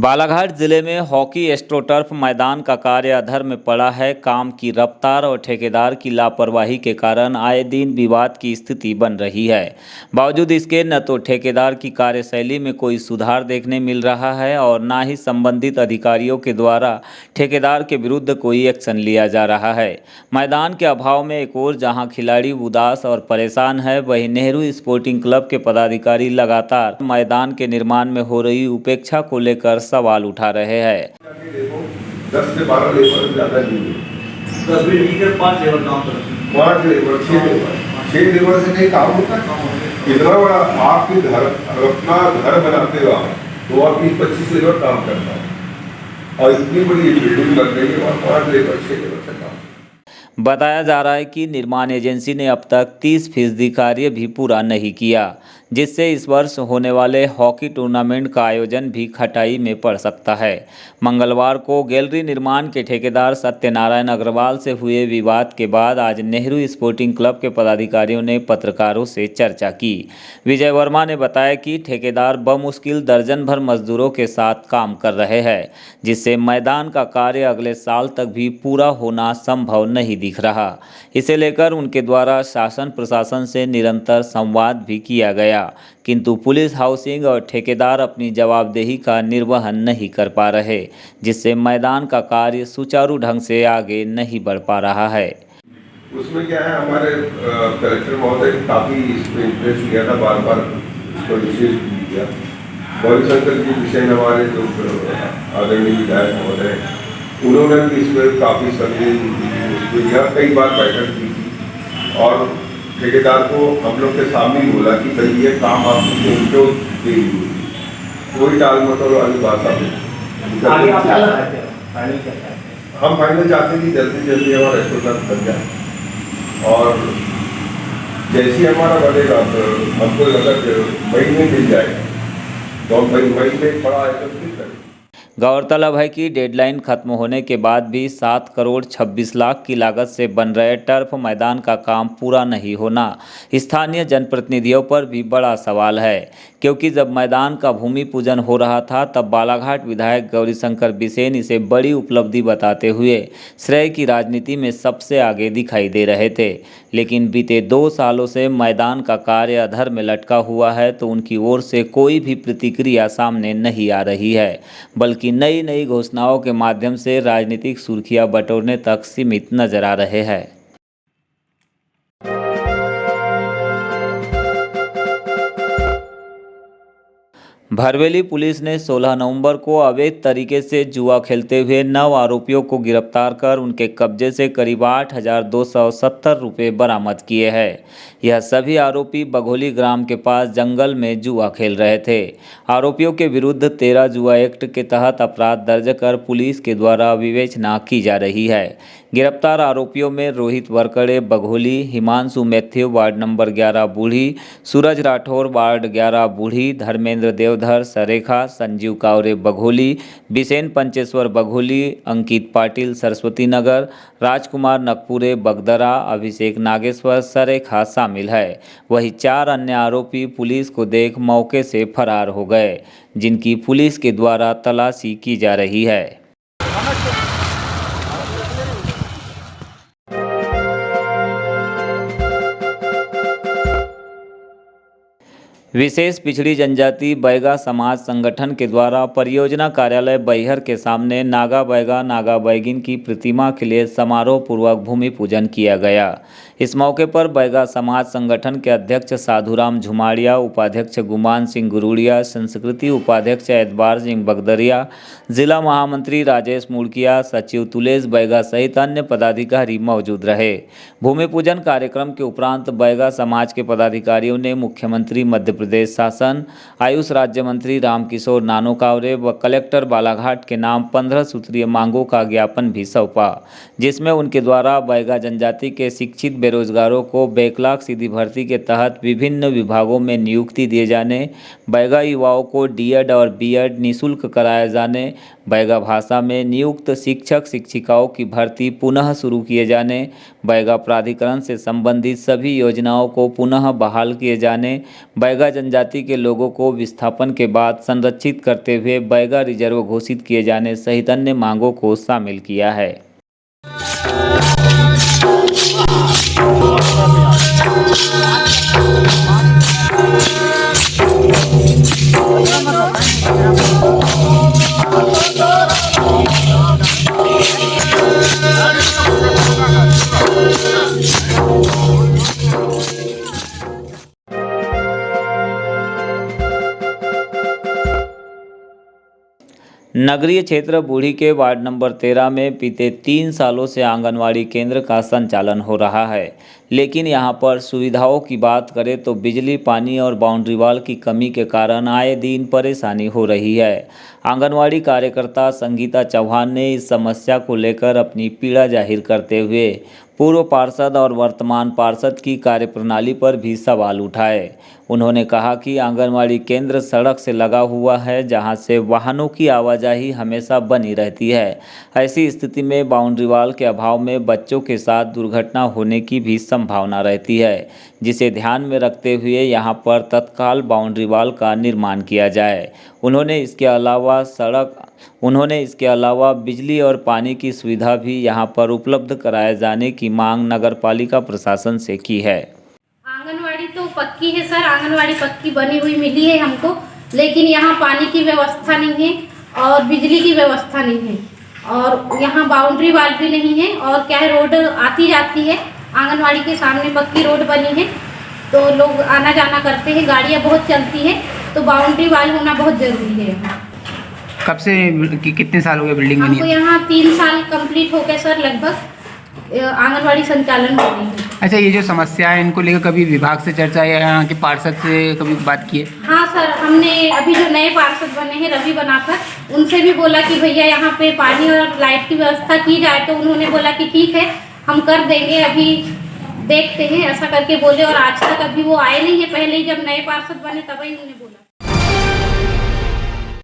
बालाघाट जिले में hockey astroturf मैदान का कार्य अधर में पड़ा है। काम की रफ्तार और ठेकेदार की लापरवाही के कारण आए दिन विवाद की स्थिति बन रही है। बावजूद इसके न तो ठेकेदार की कार्यशैली में कोई सुधार देखने मिल रहा है और न ही संबंधित अधिकारियों के द्वारा ठेकेदार के विरुद्ध कोई एक्शन लिया जा रहा है। मैदान के अभाव में एक ओर जहां खिलाड़ी उदास और परेशान है, वहीं नेहरू स्पोर्टिंग क्लब के पदाधिकारी लगातार मैदान के निर्माण में हो रही उपेक्षा को लेकर सवाल उठा रहे हैं। 10 से 12 लेबर ज़्यादा नहीं है। 10 बिल्डिंग के 5 लेबर काम करते हैं। 5 लेबर 6 लेबर से नहीं काम होता। इतना बड़ा आपके घर अपना घर बनाते हो आप, तो आप 20-25 लेबर काम करता है और इतनी बड़ी बिल्डिंग बन रही है और 5 लेबर 6 लेबर से काम। बताया जा रहा है कि निर्माण एजेंसी ने अब तक 30% कार्य भी पूरा नहीं किया, जिससे इस वर्ष होने वाले हॉकी टूर्नामेंट का आयोजन भी खटाई में पड़ सकता है। मंगलवार को गैलरी निर्माण के ठेकेदार सत्यनारायण अग्रवाल से हुए विवाद के बाद आज नेहरू स्पोर्टिंग क्लब के पदाधिकारियों ने पत्रकारों से चर्चा की। विजय वर्मा ने बताया कि ठेकेदार बमुश्किल दर्जन भर मजदूरों के साथ काम कर रहे हैं, जिससे मैदान का कार्य अगले साल तक भी पूरा होना संभव नहीं दिख रहा। इसे लेकर उनके द्वारा शासन प्रशासन से निरंतर संवाद भी किया गया, किंतु पुलिस, हाउसिंग और ठेकेदार अपनी जवाबदेही का निर्वहन नहीं कर पा रहे, जिससे मैदान का कार्य सुचारू ढंग से आगे नहीं बढ़ पा रहा है। उसमें क्या है, हमारे कलेक्टर महोदय काफ़ी इसमें इंटरेस्ट लिया था, बार बार इसको विशेष किया। गौरीशंकर जी विषय हमारे जो आदरणीय विधायक महोदय, उन्होंने भी इस पर काफ़ी दिया, कई बार बैठक की थी और ठेकेदार को हम लोग के सामने ही बोला कि भाई ये काम आप क्यों दे दी, कोई टाल मटोल वाली बात हम फाइनल चाहते कि जल्दी जल्दी हमारा एस्ट्रोटर्फ बन जाए और जैसे हमारा बनेगा तो हमको लगा कि मई में मिल जाएगा, तो मई में पड़ा है तो फिर करें। गौरतलब है कि डेडलाइन खत्म होने के बाद भी 7 करोड़ 26 लाख की लागत से बन रहे टर्फ मैदान का काम पूरा नहीं होना स्थानीय जनप्रतिनिधियों पर भी बड़ा सवाल है, क्योंकि जब मैदान का भूमि पूजन हो रहा था तब बालाघाट विधायक गौरीशंकर बिसेन इसे बड़ी उपलब्धि बताते हुए श्रेय की राजनीति में सबसे आगे दिखाई दे रहे थे। लेकिन बीते 2 सालों से मैदान का कार्य अधर में लटका हुआ है, तो उनकी ओर से कोई भी प्रतिक्रिया सामने नहीं आ रही है, बल्कि नई नई घोषणाओं के माध्यम से राजनीतिक सुर्खियां बटोरने तक सीमित नजर आ रहे हैं। भरवेली पुलिस ने 16 नवंबर को अवैध तरीके से जुआ खेलते हुए 9 आरोपियों को गिरफ्तार कर उनके कब्जे से करीब 8,270 रुपये बरामद किए हैं। यह सभी आरोपी बघोली ग्राम के पास जंगल में जुआ खेल रहे थे। आरोपियों के विरुद्ध 13 जुआ एक्ट के तहत अपराध दर्ज कर पुलिस के द्वारा विवेचना की जा रही है। गिरफ्तार आरोपियों में रोहित वरकड़े बघोली, हिमांशु मैथ्यू वार्ड नंबर 11 बूढ़ी, सूरज राठौर वार्ड 11 बूढ़ी, धर्मेंद्र देवधर सरेखा, संजीव कावरे बघोली, बिसेन पंचेश्वर बघोली, अंकित पाटिल सरस्वती नगर, राजकुमार नकपुरे बगदरा, अभिषेक नागेश्वर सरेखा शामिल है। वहीं 4 अन्य आरोपी पुलिस को देख मौके से फरार हो गए, जिनकी पुलिस के द्वारा तलाशी की जा रही है। विशेष पिछड़ी जनजाति बैगा समाज संगठन के द्वारा परियोजना कार्यालय बैहर के सामने नागा बैगा नागा बैगिन की प्रतिमा के लिए समारोह पूर्वक भूमि पूजन किया गया। इस मौके पर बैगा समाज संगठन के अध्यक्ष साधुराम झुमाड़िया, उपाध्यक्ष गुमान सिंह गुरुड़िया, संस्कृति उपाध्यक्ष एतबार सिंह बगदरिया, जिला महामंत्री राजेश मुड़किया, सचिव तुलेश बैगा सहित अन्य पदाधिकारी मौजूद रहे। भूमि पूजन कार्यक्रम के उपरांत बैगा समाज के पदाधिकारियों ने मुख्यमंत्री मध्य प्रदेश शासन, आयुष राज्य मंत्री रामकिशोर नानोकावरे व कलेक्टर बालाघाट के नाम 15 सूत्रीय मांगों का ज्ञापन भी सौंपा, जिसमें उनके द्वारा बैगा जनजाति के शिक्षित बेरोजगारों को बैकलॉग सीधी भर्ती के तहत विभिन्न विभागों में नियुक्ति दिए जाने, बैगा युवाओं को डीएड और बीएड निःशुल्क कराए जाने, बैगा भाषा में नियुक्त शिक्षक शिक्षिकाओं की भर्ती पुनः शुरू किए जाने, बैगा प्राधिकरण से संबंधित सभी योजनाओं को पुनः बहाल किए जाने, बैगा जनजाति के लोगों को विस्थापन के बाद संरक्षित करते हुए बैगा रिजर्व घोषित किए जाने सहित अन्य मांगों को शामिल किया है। नगरीय क्षेत्र बूढ़ी के वार्ड नंबर 13 में बीते 3 सालों से आंगनवाड़ी केंद्र का संचालन हो रहा है, लेकिन यहां पर सुविधाओं की बात करें तो बिजली, पानी और बाउंड्री वॉल की कमी के कारण आए दिन परेशानी हो रही है। आंगनवाड़ी कार्यकर्ता संगीता चौहान ने इस समस्या को लेकर अपनी पीड़ा जाहिर करते हुए पूर्व पार्षद और वर्तमान पार्षद की कार्यप्रणाली पर भी सवाल उठाए। उन्होंने कहा कि आंगनवाड़ी केंद्र सड़क से लगा हुआ है, जहां से वाहनों की आवाजाही हमेशा बनी रहती है। ऐसी स्थिति में बाउंड्री वॉल के अभाव में बच्चों के साथ दुर्घटना होने की भी संभावना रहती है, जिसे ध्यान में रखते हुए यहां पर तत्काल बाउंड्री वॉल का निर्माण किया जाए। उन्होंने इसके अलावा बिजली और पानी की सुविधा भी यहां पर उपलब्ध कराए जाने की मांग नगरपालिका प्रशासन से की है। आंगनवाड़ी तो पक्की है सर, आंगनवाड़ी पक्की बनी हुई मिली है हमको, लेकिन यहाँ पानी की व्यवस्था नहीं है और बिजली की व्यवस्था नहीं है और यहाँ बाउंड्री वॉल भी नहीं है। और क्या है, रोड आती जाती है, आंगनवाड़ी के सामने पक्की रोड बनी है तो लोग आना जाना करते हैं, गाड़ियाँ बहुत चलती है, तो बाउंड्री वॉल होना बहुत ज़रूरी है। कब से कितने साल हो गए बिल्डिंग बनी हमको है? यहाँ 3 साल कंप्लीट हो गए सर, लगभग आंगनवाड़ी संचालन हो रही है। अच्छा, ये जो समस्या है इनको लेकर कभी विभाग से चर्चा या यहाँ के पार्षद से कभी बात की है? हाँ सर, हमने अभी जो नए पार्षद बने हैं रवि बनाकर, उनसे भी बोला कि भैया यहाँ पे पानी और लाइट की व्यवस्था की जाए, तो उन्होंने बोला कि ठीक है हम कर देंगे, अभी देखते हैं, ऐसा करके बोले। और आज तक अभी वो आए नहीं है, पहले ही जब नए पार्षद बने तभी उन्होंने बोला।